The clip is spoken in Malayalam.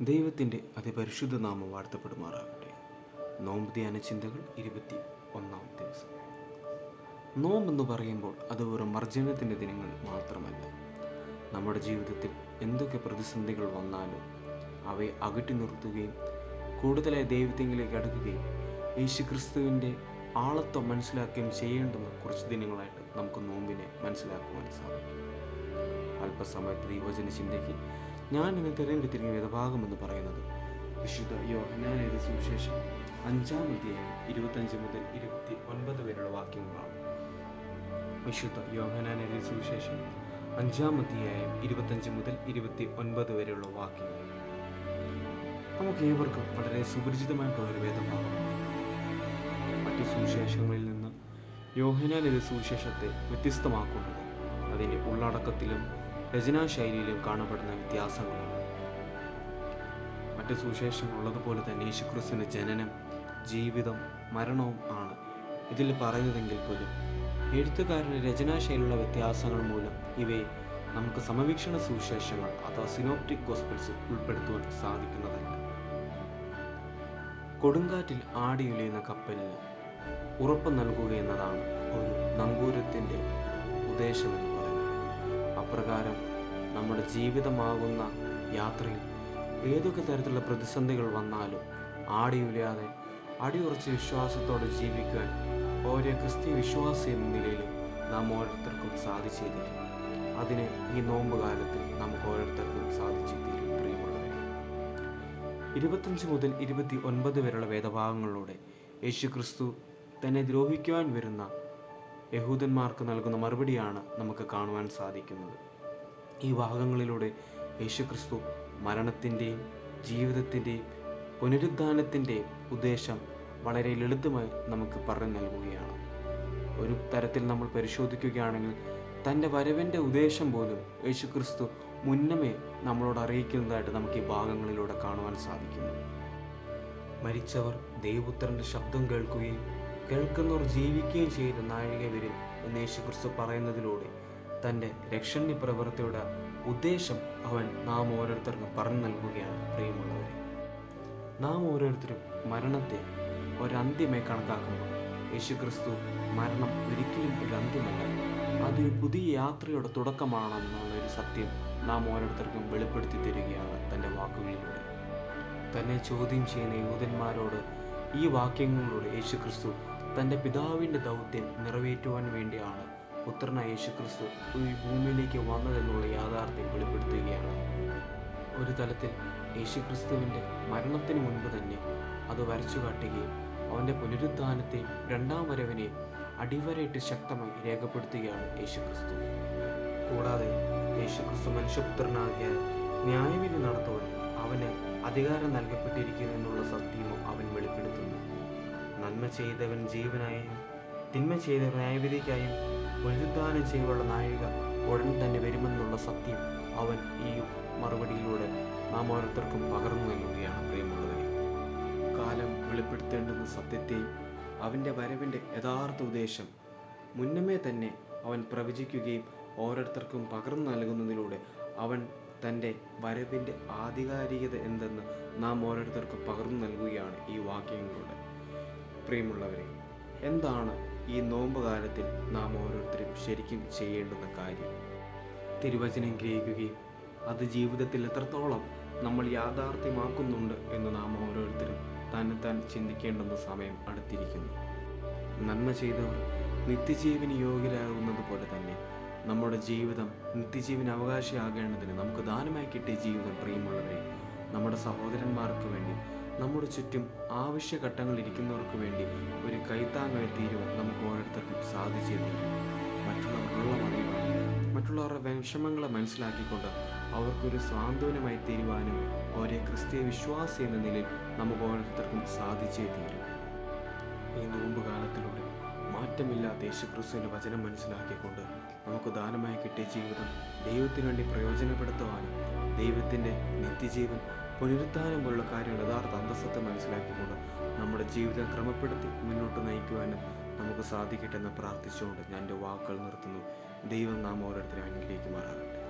ദൈവത്തിൻ്റെ അതിപരിശുദ്ധ നാമം വാഴ്ത്തപ്പെടുമാറാകട്ടെ. നോമ്പ് ധ്യാന ചിന്തകൾ 21 ദിവസം. നോമ്പെന്ന് പറയുമ്പോൾ അത് വെറും വർജനത്തിൻ്റെ ദിനങ്ങൾ മാത്രമല്ല. നമ്മുടെ ജീവിതത്തിൽ എന്തൊക്കെ പ്രതിസന്ധികൾ വന്നാലും അവയെ അകറ്റി നിർത്തുകയും കൂടുതലായി ദൈവത്തിലേക്ക് അടുക്കുകയും യേശുക്രിസ്തുവിൻ്റെ ആളത്വം മനസ്സിലാക്കുകയും ചെയ്യേണ്ടുന്ന കുറച്ച് ദിനങ്ങളായിട്ട് നമുക്ക് നോമ്പിനെ മനസ്സിലാക്കുവാൻ സാധിക്കും. അല്പസമയത്ത് ദൈവവചന ചിന്തയ്ക്ക് ഞാൻ ഇന്ന് തിരഞ്ഞെടുത്തിരിക്കുന്ന വേദഭാഗം എന്ന് പറയുന്നത് വിശുദ്ധ യോഹന്നാൻ എഴുതിയ സുവിശേഷം 5-ാം അധ്യായം 25 മുതൽ 29 വരെയുള്ള വാക്യങ്ങളാണ്. വിശുദ്ധ യോഹന്നാൻ എഴുതിയ സുവിശേഷം 5-ാം അധ്യായം 25 മുതൽ 29 വരെയുള്ള വാക്യങ്ങൾ നമുക്ക് ഏവർക്കും വളരെ സുപരിചിതമായിട്ടുള്ളൊരു വേദഭാഗമാണ്. മറ്റ് സുവിശേഷങ്ങളിൽ നിന്ന് യോഹന്നാൻ എഴുതിയ സുവിശേഷത്തെ വ്യത്യസ്തമാക്കുന്നത് അതിൻ്റെ ഉള്ളടക്കത്തിലും രചനാശൈലിയിലും കാണപ്പെടുന്ന വ്യത്യാസങ്ങളാണ്. മറ്റ് സുവിശേഷങ്ങളുള്ളതുപോലെ തന്നെ യേശുക്രിസ്തുവിൻ്റെ ജനനം, ജീവിതം, മരണവും ആണ് ഇതിൽ പറയുന്നതെങ്കിൽ പോലും എഴുത്തുകാരുടെ രചനാശൈലിയുള്ള വ്യത്യാസങ്ങൾ മൂലം ഇവയെ നമുക്ക് സമവീക്ഷണ സുവിശേഷങ്ങൾ അഥവാ സിനോപ്റ്റിക് ഗോസ്പൽസ് ഉൾപ്പെടുത്തുവാൻ സാധിക്കുന്നതല്ല. കൊടുങ്കാറ്റിൽ ആടിയുലയുന്ന കപ്പലിന് ഉറപ്പ് നൽകുക എന്നതാണ് ഒരു നങ്കൂരത്തിൻ്റെ ഉദ്ദേശമെന്ന് പറയുന്നത്. അപ്രകാരം നമ്മുടെ ജീവിതമാകുന്ന യാത്രയിൽ ഏതൊക്കെ തരത്തിലുള്ള പ്രതിസന്ധികൾ വന്നാലും ആടിയുലയാതെ അടിയുറച്ച വിശ്വാസത്തോടെ ജീവിക്കുവാൻ ഓരോ ക്രിസ്തീയ വിശ്വാസി എന്ന നിലയിൽ നാം ഓരോരുത്തർക്കും സാധിച്ചേ തീരും. അതിന് ഈ നോമ്പ് കാലത്തിൽ നമുക്ക് ഓരോരുത്തർക്കും സാധിച്ചേ തീരും. പ്രിയമുള്ളവരെ, 25 മുതൽ 29 വരെയുള്ള വേദഭാഗങ്ങളിലൂടെ യേശുക്രിസ്തു തന്നെ ദ്രോഹിക്കുവാൻ വരുന്ന യഹൂദന്മാർക്ക് നൽകുന്ന മറുപടിയാണ് നമുക്ക് കാണുവാൻ സാധിക്കുന്നത്. ഈ ഭാഗങ്ങളിലൂടെ യേശുക്രിസ്തു മരണത്തിൻ്റെയും ജീവിതത്തിൻ്റെയും പുനരുദ്ധാനത്തിൻ്റെയും ഉദ്ദേശം വളരെ ലളിതമായി നമുക്ക് പറഞ്ഞു നൽകുകയാണ്. ഒരു തരത്തിൽ നമ്മൾ പരിശോധിക്കുകയാണെങ്കിൽ തൻ്റെ വരവിൻ്റെ ഉദ്ദേശം പോലും യേശുക്രിസ്തു മുന്നമേ നമ്മളോട് അറിയിക്കുന്നതായിട്ട് നമുക്ക് ഈ ഭാഗങ്ങളിലൂടെ കാണുവാൻ സാധിക്കുന്നു. മരിച്ചവർ ദൈവപുത്രൻ്റെ ശബ്ദം കേൾക്കുകയും കേൾക്കുന്നവർ ജീവിക്കുകയും ചെയ്ത നാഴിക വരും എന്ന് യേശുക്രിസ്തു പറയുന്നതിലൂടെ തൻ്റെ രക്ഷണ്യ പ്രവൃത്തിയുടെ ഉദ്ദേശം അവൻ നാം ഓരോരുത്തർക്കും പറഞ്ഞു നൽകുകയാണ്. പ്രിയമുള്ളവരെ, നാം ഓരോരുത്തരും മരണത്തെ ഒരന്ത്യമായി കണക്കാക്കുമ്പോൾ യേശുക്രിസ്തു മരണം ഒരിക്കലും ഒരു അന്ത്യമല്ല, അതൊരു പുതിയ യാത്രയുടെ തുടക്കമാണെന്നുള്ളൊരു സത്യം നാം ഓരോരുത്തർക്കും വെളിപ്പെടുത്തി തരികയാണ് തൻ്റെ വാക്കുകളിലൂടെ. തന്നെ ചോദ്യം ചെയ്യുന്ന യഹൂദന്മാരോട് ഈ വാക്യങ്ങളിലൂടെ യേശുക്രിസ്തു തൻ്റെ പിതാവിൻ്റെ ദൗത്യം നിറവേറ്റുവാൻ വേണ്ടിയാണ് പുത്രനായ യേശുക്രിസ്തു ഈ ഭൂമിയിലേക്ക് വന്നതെന്നുള്ള യാഥാർത്ഥ്യം വെളിപ്പെടുത്തുകയാണ്. ഒരു തലത്തിൽ യേശുക്രിസ്തുവിൻ്റെ മരണത്തിന് മുൻപ് തന്നെ അത് വരച്ചു കാട്ടുകയും അവൻ്റെ പുനരുദ്ധാനത്തെയും രണ്ടാം വരവിനെയും അടിവരയിട്ട് ശക്തമായി രേഖപ്പെടുത്തുകയാണ് യേശുക്രിസ്തു. കൂടാതെ യേശുക്രിസ്തു മനുഷ്യപുത്രനാകിയ ന്യായവിധി നടത്തുവാൻ അവന് അധികാരം നൽകപ്പെട്ടിരിക്കുന്നു എന്നുള്ള സത്യവും അവൻ വെളിപ്പെടുത്തുന്നു. നന്മ ചെയ്തവൻ ജീവനായും തിന്മ ചെയ്തവൻ ന്യായവിധിക്കായും പുനരുദ്ധാനം ചെയ്യുവാനുള്ള നാഴിക ഉടൻ തന്നെ വരുമെന്നുള്ള സത്യം അവൻ ഈ മറുപടിയിലൂടെ നാം ഓരോരുത്തർക്കും പകർന്നു നൽകുകയാണ്. പ്രിയമുള്ളവരെ, കാലം വെളിപ്പെടുത്തേണ്ടുന്ന സത്യത്തെയും അവൻ്റെ വരവിൻ്റെ യഥാർത്ഥ ഉദ്ദേശം മുന്നമേ തന്നെ അവൻ പ്രവചിക്കുകയും ഓരോരുത്തർക്കും പകർന്നു നൽകുന്നതിലൂടെ അവൻ തൻ്റെ വരവിൻ്റെ ആധികാരികത എന്തെന്ന് നാം ഓരോരുത്തർക്കും പകർന്നു നൽകുകയാണ് ഈ വാക്യങ്ങളിലൂടെ. പ്രിയമുള്ളവരെ, എന്താണ് ഈ നോമ്പ് കാലത്തിൽ നാം ഓരോരുത്തരും ശരിക്കും ചെയ്യേണ്ടുന്ന കാര്യം? തിരുവചനം ഗ്രഹിക്കുകയും അത് ജീവിതത്തിൽ എത്രത്തോളം നമ്മൾ യാഥാർത്ഥ്യമാക്കുന്നുണ്ട് എന്ന് നാം ഓരോരുത്തരും തന്നെത്താൻ ചിന്തിക്കേണ്ടുന്ന സമയം അടുത്തിരിക്കുന്നു. നന്മ ചെയ്തവർ നിത്യജീവന് യോഗ്യരാകുന്നത് പോലെ തന്നെ നമ്മുടെ ജീവിതം നിത്യജീവന് അവകാശിയാകേണ്ടതിന് നമുക്ക് ദാനമായി കിട്ടിയ ജീവിതം, പ്രിയമുള്ളവരെ, നമ്മുടെ സഹോദരന്മാർക്ക് വേണ്ടി നമ്മുടെ ചുറ്റും ആവശ്യഘട്ടങ്ങളിൽ ഇരിക്കുന്നവർക്ക് വേണ്ടി ഒരു കൈത്താങ്ങായി തീരുവാൻ നമുക്ക് ഓരോരുത്തർക്കും സാധിച്ചേ തീരും. മറ്റുള്ളവരുള്ള അറിയുവാനും മറ്റുള്ളവരുടെ വിഷമങ്ങളെ മനസ്സിലാക്കിക്കൊണ്ട് അവർക്കൊരു സാന്ത്വനമായി തീരുവാനും ഒരേ ക്രിസ്തീയ വിശ്വാസി എന്ന നിലയിൽ നമുക്ക് ഓരോരുത്തർക്കും സാധിച്ചേ തീരും. ഈ നോമ്പ് കാലത്തിലൂടെ മാറ്റമില്ലാത്ത യേശുക്രിസ്തുവിൻ്റെ വചനം മനസ്സിലാക്കിക്കൊണ്ട് നമുക്ക് ദാനമായി കിട്ടിയ ജീവിതം ദൈവത്തിനു വേണ്ടി പ്രയോജനപ്പെടുത്തുവാനും ദൈവത്തിൻ്റെ നിത്യജീവൻ പുനരുദ്ധാനം പോലുള്ള കാര്യങ്ങൾ യഥാർത്ഥ അന്തസ്സത്തെ മനസ്സിലാക്കിക്കൊണ്ട് നമ്മുടെ ജീവിതം ക്രമപ്പെടുത്തി മുന്നോട്ട് നയിക്കുവാനും നമുക്ക് സാധിക്കട്ടെ എന്ന് പ്രാർത്ഥിച്ചുകൊണ്ട് ഞാൻ എൻ്റെ വാക്കുകൾ നിർത്തുന്നു. ദൈവം നാം ഓരോരുത്തരും അനുഗ്രഹിക്കുമാറാകട്ടെ.